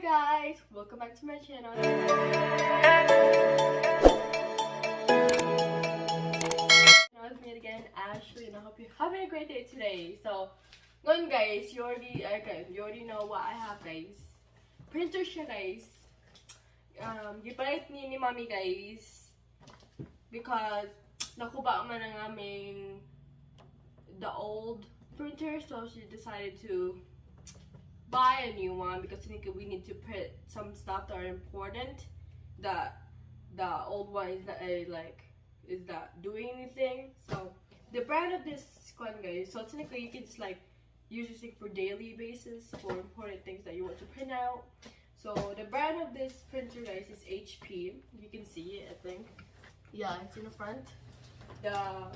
guys, welcome back to my channel. It's me again, Ashley, and I hope you're having a great day today. So, ngayon guys, you already know what I have, guys. Printer siya, guys. Gipalit ni Mami, guys, because nakuba man ang aming the old printer, so she decided to buy a new one because we need to print some stuff that are important. The old one is not is not doing anything. So the brand of this one, guys, so technically you can just use this for daily basis for important things that you want to print out. So the brand of this printer, guys, is HP. You can see it, I think. Yeah, it's in the front. The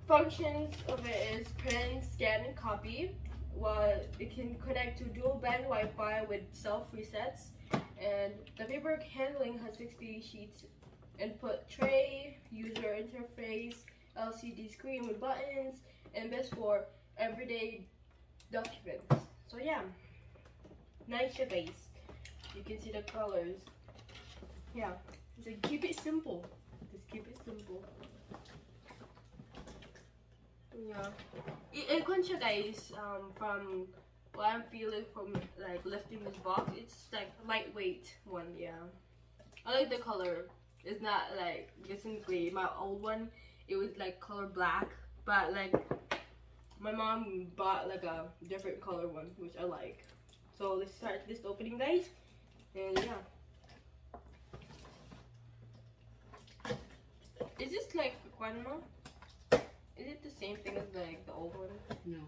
functions of it is print, scan, and copy. Well, it can connect to dual band Wi-Fi with self resets, and the paper handling has 60 sheets, input tray, user interface, LCD screen with buttons, and best for everyday documents. So yeah, nice base. You can see the colors. Yeah, so keep it simple. Just keep it simple. Yeah, it guys, from what I'm feeling from lifting this box, it's lightweight one. Yeah, I like the color. It's not basically my old one, it was color black, but my mom bought a different color one, which I like. So let's start this opening, guys, and yeah. Is this Quanma? Is it the same thing as the old one? No.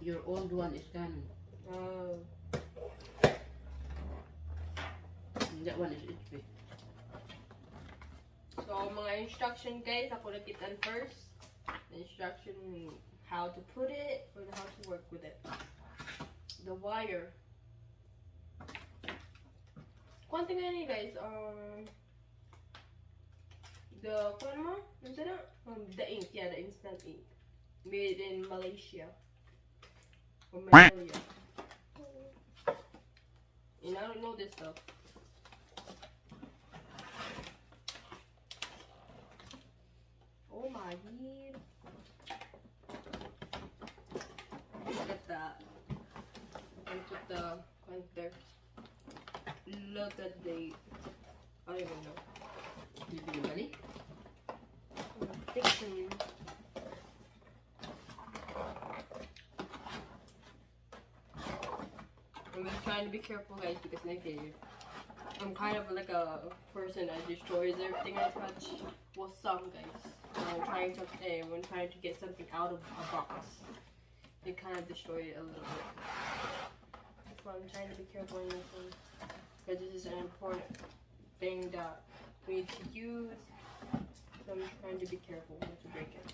Your old one is Canon. Oh. And that one is HP. So mga instruction, guys, ako nakitan first. The instruction how to put it or how to work with it. The wire. One thing I need, guys, the the ink, yeah, the instant ink, made in Malaysia or Malaysia. And I don't know this stuff. Oh my god! Look at that. And put the pointer. Look at the. I don't even know. Did you balik? I'm just trying to be careful, guys, because I'm kind of like a person that destroys everything I touch. Well, some guys. When trying to get something out of a box, they kind of destroy it a little bit. That's why I'm trying to be careful in this one, because this is an important thing that we need to use. So I'm trying to be careful not to break it.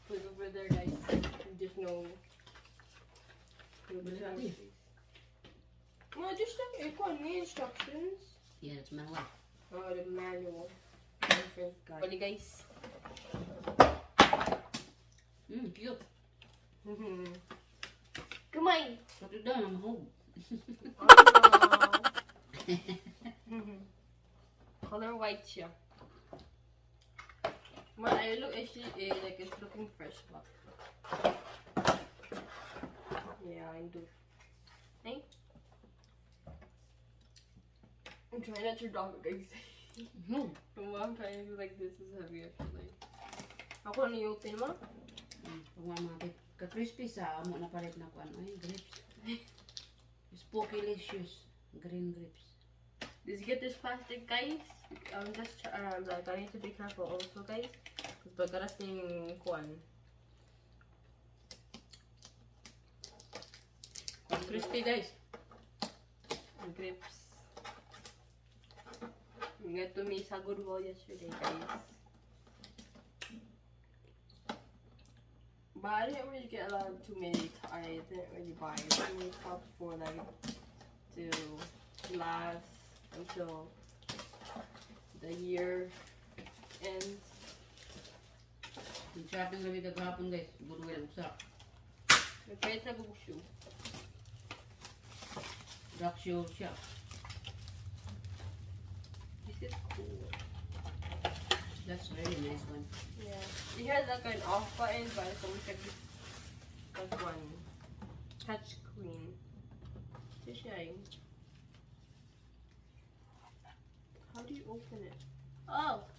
Put it over there, guys. There's no. No, just instructions. Yeah, it's manual. Oh, the manual. Ready, guys? Cute. Come on. Put it down, I'm home. Color white siya. But I look actually it's looking fresh, but yeah, I do. Hey, I'm trying not to drop it, guys. I'm trying to do this is heavy actually. Ako ano yung open mo? Pagmamati. Ka-crispy sa amo na palit na kuan. Ay, grapes. Spokylicious green grapes. Just get this plastic, guys. I'm just I need to be careful also, guys, because pagkaras ng kuan. Crispy, guys. Grapes. You got to me sa good wall yesterday, guys. But I didn't really get too many. I didn't really buy too many cups for to last until the year. Sarap ng gabi kagahapon guys. Bunuwi lang sarap. Nagpalit na bug shoe. Rock show siya. This is cool. That's really nice one. Yeah. It has like an off button, but it's almost like one touch screen. It's a shame. How do you open it? Oh!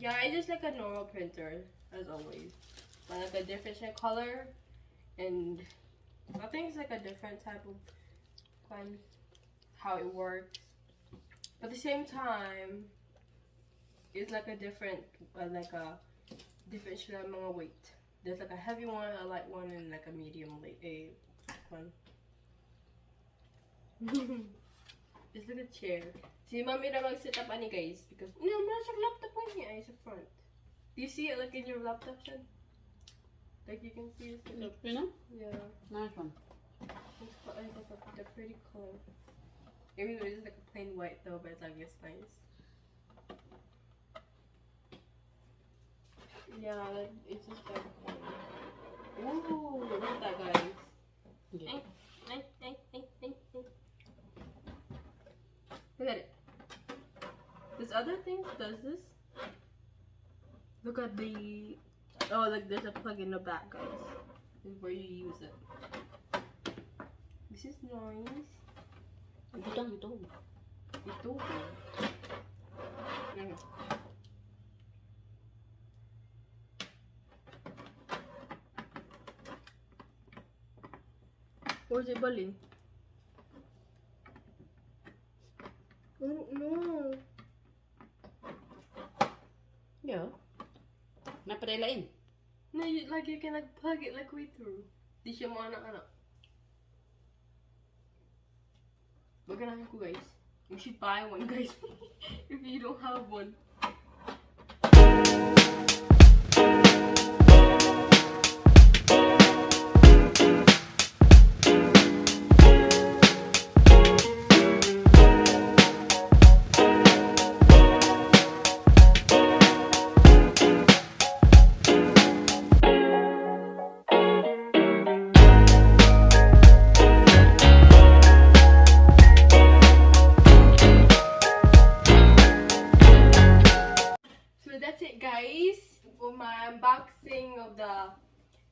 Yeah, it's just like a normal printer, as always. But like a different shade color, and I think it's like a different type of one, how it works. But at the same time, it's like a different shade of mga weight. There's like a heavy one, a light one, and like a medium one. Just like a chair. Si Mami na mag-set up ani guys because no, nasa laptop mo niya ay sa front. Do you see it like in your laptop, Shan? Like you can see it. You know? Yeah. Nice one. It's like a pretty color. Even though it's like a plain white though, but it's like it's nice. Yeah, like it's just like ooh, look at that guys. Yeah. Look at it. This other thing does this. Look at the like there's a plug in the back, guys. This is where you use it. This is nice. Ito. Ito. Where's it bali? I don't know. Yeah. Napadilain. No, like you can like plug it like way through. Di siya mo anak-anak. Maganahan ko guys. You should buy one guys. If you don't have one. That's it guys for my unboxing of the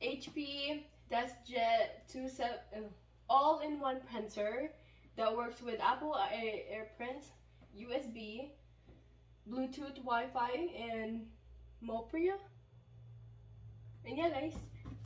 HP Deskjet 27 all-in-one printer that works with Apple AirPrint, USB, Bluetooth, Wi-Fi, and Mopria. And yeah guys,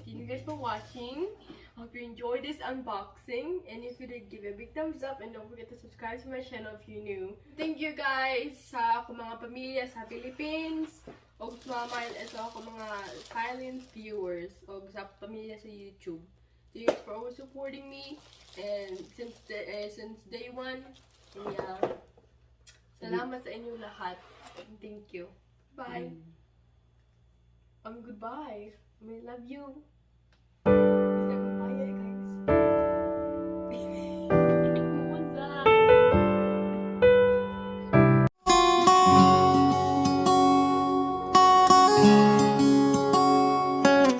thank you guys for watching. Hope you enjoyed this unboxing, and if you did, give it a big thumbs up and don't forget to subscribe to my channel if you're new. Thank you guys sa ako mga pamilya sa Philippines, o sa ako mga silent viewers, o sa pamilya sa YouTube. Thank you for always supporting me, and since day one, yeah. Salamat sa inyo lahat. Thank you. Bye. Goodbye. I love you.